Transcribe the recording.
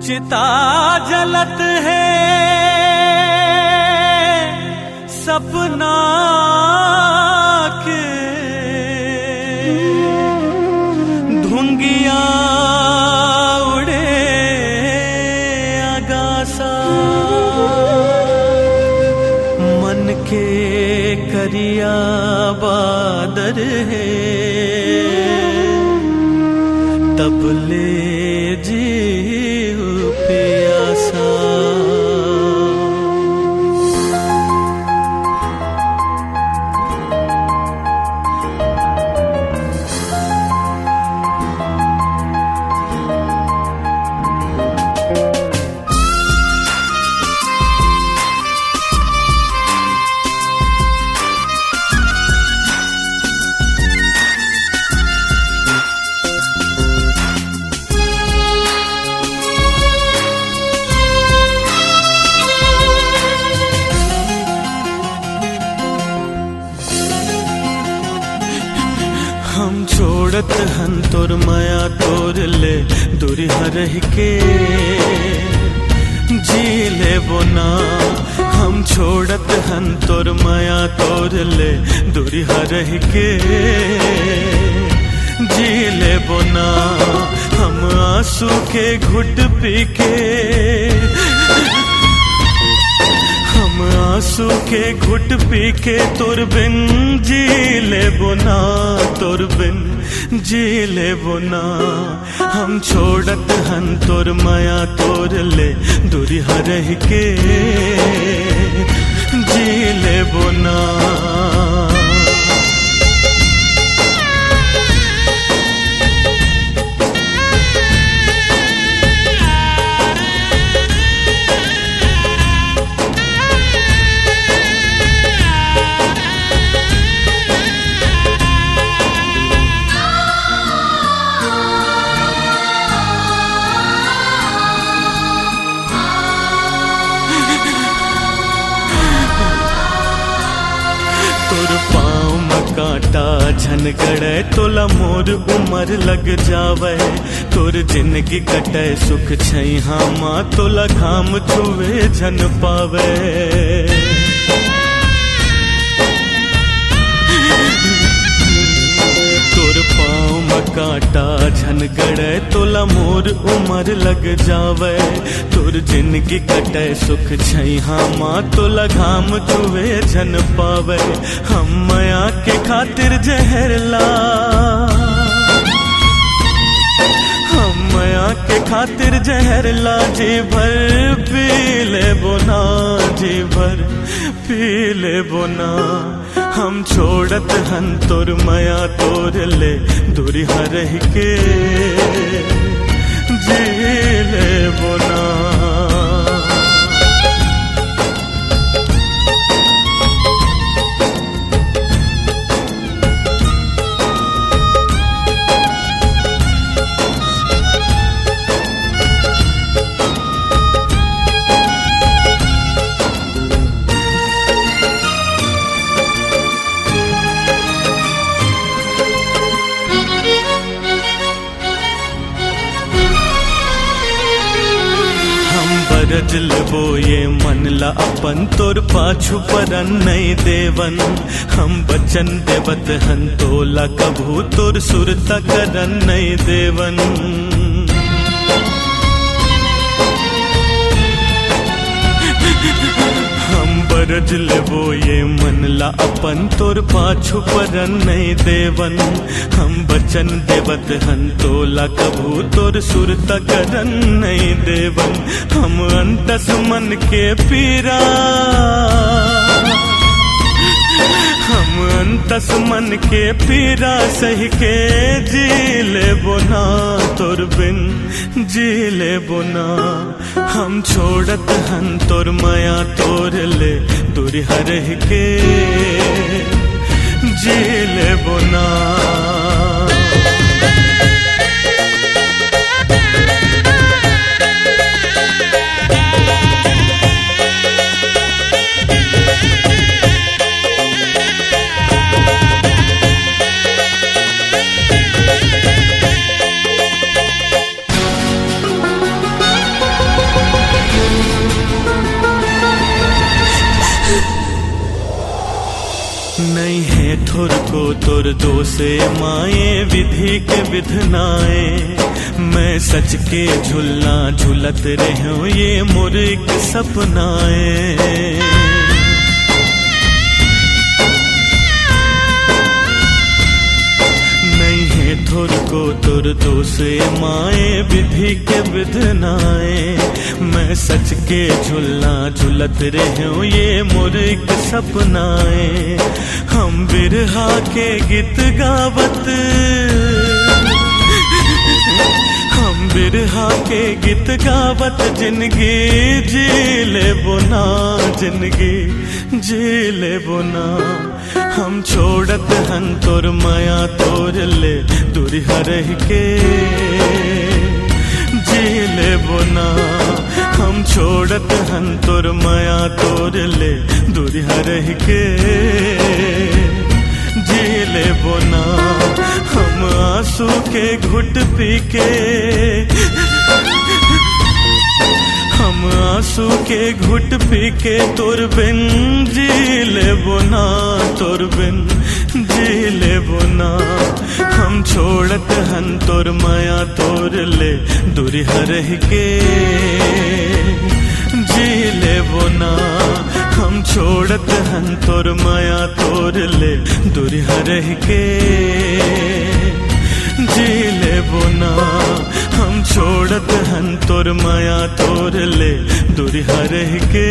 चिता जलत है सपना के, धुंगिया उड़े आगासा, मन के करिया बादर है तब ले जीव प्यासा। हम छोड़त हन तोर माया तोर ले दूरी हरह के जी ले बोना। हम छोड़त हन तोर माया तोर ले दूरी हरह के जी ले बोना। हम आंसू के घुट पी के, आंसू के घुट पी के तोर बिन जी ले बोना, तोर बिन जी ले बोना। हम छोड़त हन तोर माया तोर ले दूरी हरह के जी ले बोना। तोर पाँव में कांटा झनगड़े तोला मोर उमर लग जावे। तोर जिंदगी कटे सुख छैहा माँ तोला घाम छुए झन पावे। तोर पाँव में कांटा झनगड़े तोला मोर उमर लग जावे। तोर जिंदगी कटे सुख छैहा माँ तोला घाम छुए झन पावे। हम माया के खातिर जहरला, हम माया के खातिर जहरला जी भर पी ले बोना, जी भर पी ले बोना। हम छोड़त हन तोर माया तोर ले दूरी हरह के जी ले बोना। बरज लेबो ये मन ला अपन तोर पाछू परन नहीं देवन। हम बचन देवत हन तोला कभू तोर सुरता करन नहीं देवन। हम बरज लेबो ये मन ला अपन तोर पाछू परन नहीं देवन। हम बचन देवत हन तोला कभू तोर सुरता करन नहीं देवन। हम अंतस मन के पीरा, हम अंतस मन के पीरा सही के जी ले बोना, तोर बिन जी ले बोना। हम छोड़त हन तोर माया तोर ले दूरी हरह के जी ले बोना। तोर दोसे माए विधि के विधनाए, मैं सच के झुलना झुलत रहूं ये मोर एक सपनाए। थोर को तुर दोसे माए विधि के विधनाए, मैं सच के झुलना झुलत रहूं ये मोर एक सपनाए। हम बिरहा के गीत गावत, हम बिरहा के गीत गावत जिंदगी जी ले बोना, जिंदगी जी ले बोना। हम छोड़त हन तोर माया तोर ले दूरिहा रह के जी ले बोना। हम छोड़त हन तोर माया तोर ले दूरिहा रह के जी ले बोना। हम आंसू के घुट पी के, हम आंसू के घुट पी के तोर बिन जी ले बोना, तोर बिन जी ले बोना। हम छोड़त हन तोर माया तोर ले दूरिहा रह के जी ले बोना। हम छोड़त हन तोर माया तोर ले दूरिहा रह के जी ले बोना। हम छोड़त हन तोर माया तोर ले दूरिहा रह के।